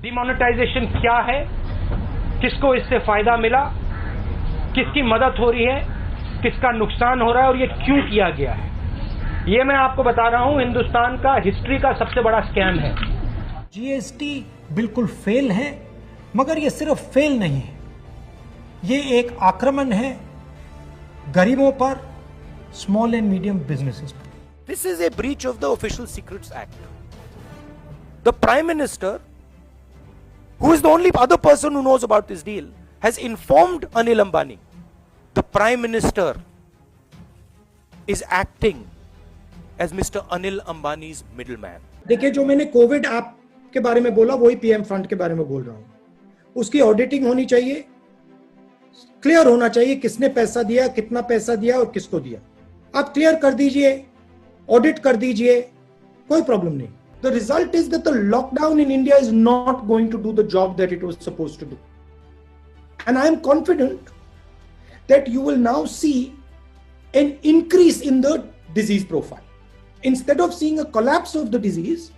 Demonetisation क्या है, किसको इससे फायदा मिला, किसकी मदद हो रही है, किसका नुकसान हो रहा है और ये क्यों किया गया है, ये मैं आपको बता रहा हूं। हिंदुस्तान का हिस्ट्री का सबसे बड़ा स्कैम है। जीएसटी बिल्कुल फेल है, मगर ये सिर्फ फेल नहीं है, ये एक आक्रमण है गरीबों पर, स्मॉल एंड मीडियम बिजनेसेस पर। This is a breach of the Official Secrets Act. The Prime Minister, who is the only other person who knows about this deal, has informed Anil Ambani. The Prime Minister is acting as Mr. Anil Ambani's middleman. देखिए, जो मैंने Covid app के बारे में बोला वही PM fund के बारे में बोल रहा हूं। उसकी ऑडिटिंग होनी चाहिए, क्लियर होना चाहिए किसने पैसा दिया, कितना पैसा दिया और किसको दिया। आप क्लियर कर दीजिए, ऑडिट कर दीजिए, कोई प्रॉब्लम नहीं। The result is that the lockdown in India is not going to do the job that it was supposed to do. And I am confident that you will now see an increase in the disease profile. Instead of seeing a collapse of the disease,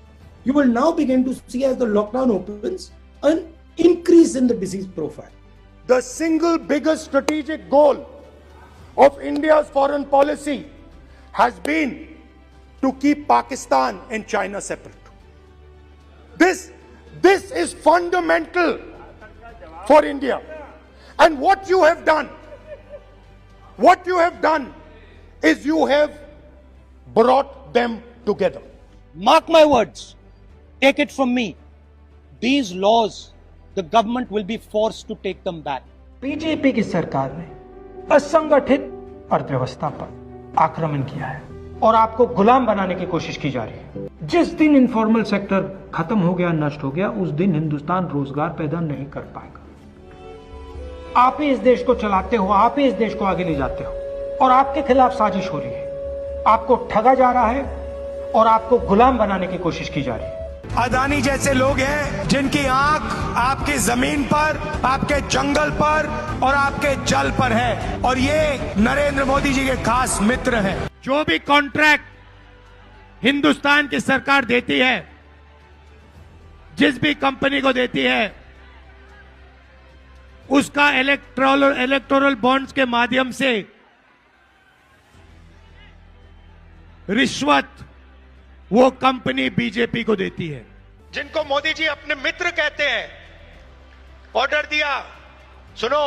you will now begin to see, as the lockdown opens, an increase in the disease profile. The single biggest strategic goal of India's foreign policy has been to keep Pakistan and China separate. This is fundamental for India. And what you have done is you have brought them together. Mark my words, take it from me, these laws, the government will be forced to take them back. BJP की सरकार ने असंगठित अर्थव्यवस्था पर आक्रमण किया है और आपको गुलाम बनाने की कोशिश की जा रही है। जिस दिन इनफॉर्मल सेक्टर खत्म हो गया, नष्ट हो गया, उस दिन हिंदुस्तान रोजगार पैदा नहीं कर पाएगा। आप ही इस देश को चलाते हो, आप ही इस देश को आगे ले जाते हो और आपके खिलाफ साजिश हो रही है। आपको ठगा जा रहा है और आपको गुलाम बनाने की कोशिश की जा रही है। अदानी जैसे लोग हैं जिनकी आंख आपकी जमीन पर, आपके जंगल पर और आपके जल पर है, और ये नरेंद्र मोदी जी के खास मित्र हैं। जो भी कॉन्ट्रैक्ट हिंदुस्तान की सरकार देती है, जिस भी कंपनी को देती है, उसका इलेक्टोरल बॉन्ड्स के माध्यम से रिश्वत वो कंपनी बीजेपी को देती है। जिनको मोदी जी अपने मित्र कहते हैं, ऑर्डर दिया, सुनो,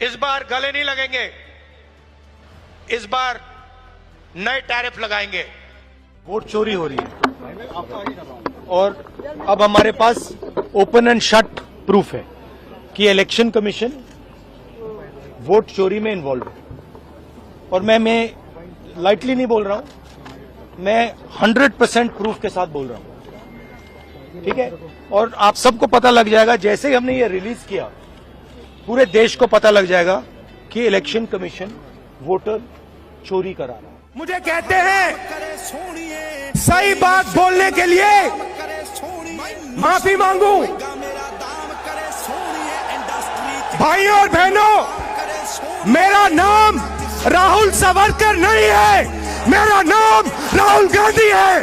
इस बार गले नहीं लगेंगे, इस बार नए टैरिफ लगाएंगे। वोट चोरी हो रही है और अब हमारे पास ओपन एंड शट प्रूफ है कि इलेक्शन कमीशन वोट चोरी में इन्वॉल्व है। और मैं लाइटली नहीं बोल रहा हूं, मैं 100% प्रूफ के साथ बोल रहा हूं, ठीक है। और आप सबको पता लग जाएगा, जैसे ही हमने ये रिलीज किया, पूरे देश को पता लग जाएगा कि इलेक्शन कमीशन वोटर चोरी करा रहा है। मुझे कहते हैं सही बात बोलने के लिए माफी मांगू। भाइयों और बहनों, मेरा नाम राहुल सावरकर नहीं है, मेरा नाम राहुल गांधी है।